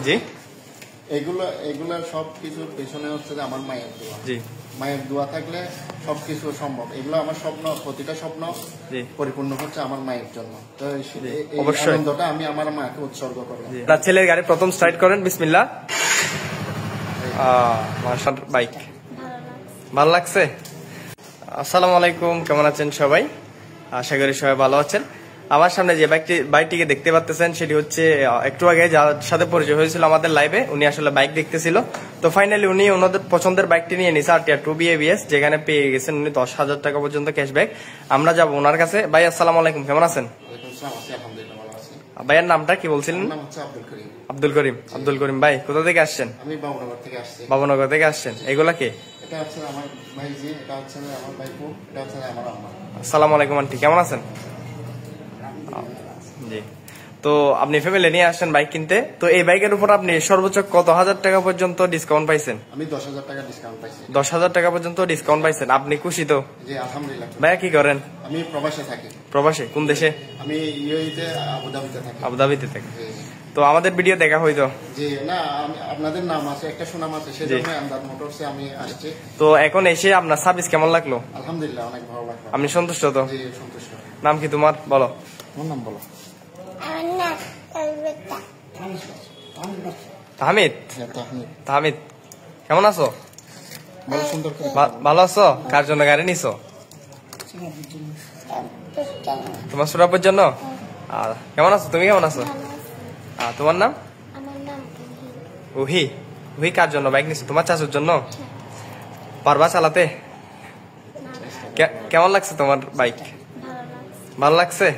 জি, এগুলা সবকিছুর পেছনে হচ্ছে যে আমার মায়ের দোয়া। জি, মায়ের দোয়া থাকলে সবকিছু সম্ভব। এগুলো আমার স্বপ্ন, প্রতিটা স্বপ্ন পরিপূর্ণ হচ্ছে আমার মায়ের জন্য। তো এই আনন্দটা আমি আমার মাকে উৎসর্গ করলাম। আপনার ছেলের গাড়ি প্রথম স্টার্ট করেন, বিসমিল্লাহ। মাশাআল্লাহ, বাইক ভালো লাগছে। আসসালামু আলাইকুম, কেমন আছেন সবাই? আশা করি সবাই ভালো আছেন। আমার সামনে যে বাইকটিকে দেখতে পাচ্ছেন সেটি হচ্ছে একটু আগে যার সাথে পরিচয় হয়েছিল আমাদের লাইভে, উনি আসলে বাইক দেখতেছিল। তো ফাইনালি উনি ওনাদের পছন্দের বাইকটি নিয়ে নিয়েছে, আরটিআর 2B ABS, যেখানে পেয়ে গেছেন উনি 10,000 টাকা পর্যন্ত ক্যাশব্যাক। আমরা যাবো ওনার কাছে। ভাই আসসালামু আলাইকুম, কেমন আছেন? ভাইয়ের নামটা কি বলছিলেন? আব্দুল করিম। আব্দুল করিম ভাই কোথা থেকে আসছেন? আমি বাবুনগর থেকে আসছি। বাবুনগর থেকে আসছেন। এগুলা কে? এটা হচ্ছে আমার ভাই, জি, এটা হচ্ছে আমার ভাইপো, এটা হচ্ছে আমার আম্মা। আসসালামু আলাইকুম আন্টি, কেমন আছেন? জি, তো আপনি ফ্যামিলি নিয়ে আসছেন বাইক কিনতে। তো এই বাইকের উপর আপনি সর্বোচ্চ কত হাজার টাকা পর্যন্ত ডিসকাউন্ট পাইছেন? আমি 10,000 টাকা ডিসকাউন্ট পাইছি। 10,000 টাকা পর্যন্ত ডিসকাউন্ট পাইছেন, আপনি খুশি তো? জি, আলহামদুলিল্লাহ। ভাইয়া কি করেন? আমি প্রবাসে থাকি। প্রবাসে? কোন দেশে? আমি ইউএইতে, আবুধাবিতে থাকি। আবুধাবিতে থাকি। তো আমাদের ভিডিও দেখা হইতো? জি, না, আপনাদের নাম আছে, একটা সুনাম আছে, সেজন্য আমদাদ মোটরসে আমি আসছি। তো এখন এসে আপনার সার্ভিস কেমন লাগলো? আলহামদুলিল্লাহ, অনেক ভালো লাগলো। আপনি সন্তুষ্ট তো? জি, সন্তুষ্ট। নাম কি তোমার? বলো। তোমার নাম বলো। তাহমিদ। তাহমিদ, কেমন আছো? সুন্দর। ভালো আছো? কার জন্য গাড়ি নিছো? তোমার সুরাপুর জন্য। আর কেমন আছো তুমি? কেমন আছো? তোমার নাম? ওহি। ওহি কার জন্য বাইক নিছো? তোমার চাচুর জন্য? পারবা চালাতে? কেমন লাগছে তোমার বাইক? ভালো লাগছে।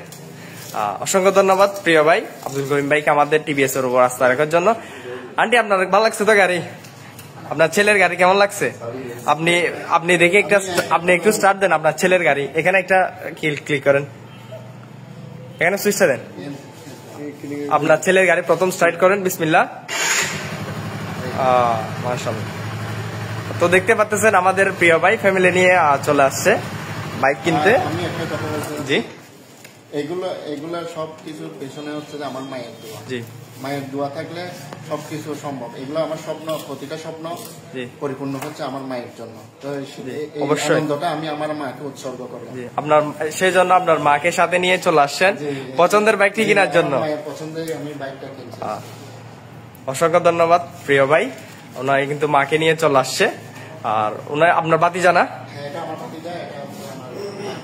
অসংখ্য ধন্যবাদ প্রিয় ভাই আব্দুল করিম ভাইকে আমাদের টিভিএস এর উপর রাস্তা রাখার জন্য। আন্টি, আপনার ভালো লাগছে তো গাড়ি? আপনার ছেলের গাড়ি কেমন লাগছে? আপনি দেখে আপনি একটু স্টার্ট দেন আপনার ছেলের গাড়ি। এখানে একটা ক্লিক করেন, এখানে সুইচটা দেন। আপনার ছেলের গাড়ি প্রথম স্টার্ট করেন, বিসমিল্লাহ। মাশাআল্লাহ। তো দেখতে পাচ্ছেন আমাদের প্রিয় ভাই ফ্যামিলি নিয়ে চলে আসছে বাইক কিনতে। আমি একটা কথা বলছি। জি, এগুলা সবকিছুর পেছনে হচ্ছে যে আমার মায়ের দোয়া। জি, মায়ের দোয়া থাকলে সবকিছু সম্ভব। এগুলো আমার স্বপ্ন, প্রতিটা স্বপ্ন পরিপূর্ণ হচ্ছে আমার মায়ের জন্য। তো এই আনন্দটা আমি আমার মাকে উৎসর্গ করলাম। আপনার সেই জন্য আপনার মাকে সাথে নিয়ে চলে আসছেন পছন্দের বাইকটি কেনার জন্য। মায়ের পছন্দে আমি বাইকটা কিনছি। অসংখ্য ধন্যবাদ প্রিয় ভাই, ওনার কিন্তু মাকে নিয়ে চলে আসছে। আর ওনার আপনার বাতিজা না? এটা আমার ভাতিজা, এটা আমার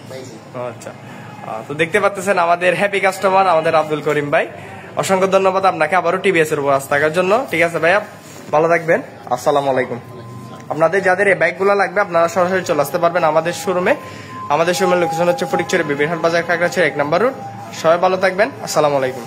ভাইজি। আচ্ছা, তো দেখতে পাচ্ছেন আমাদের হ্যাপি কাস্টমার আমাদের আব্দুল করিম ভাই। অসংখ্য ধন্যবাদ আপনাকে আবারও টিভিএস এর উপর রাস্তা থাকার জন্য। ঠিক আছে ভাইয়া, ভালো থাকবেন। আসসালামু আলাইকুম। আপনাদের যাদের এই বাইকগুলো লাগবে আপনারা সরাসরি চলে আসতে পারবেন আমাদের শোরুমে। আমাদের শোরুমের লোকেশন হচ্ছে ফটিকছড়ি বিবিরহাট বাজার, খাগড়াছড়ি 1 নম্বর রোড। সবাই ভালো থাকবেন। আসসালামু আলাইকুম।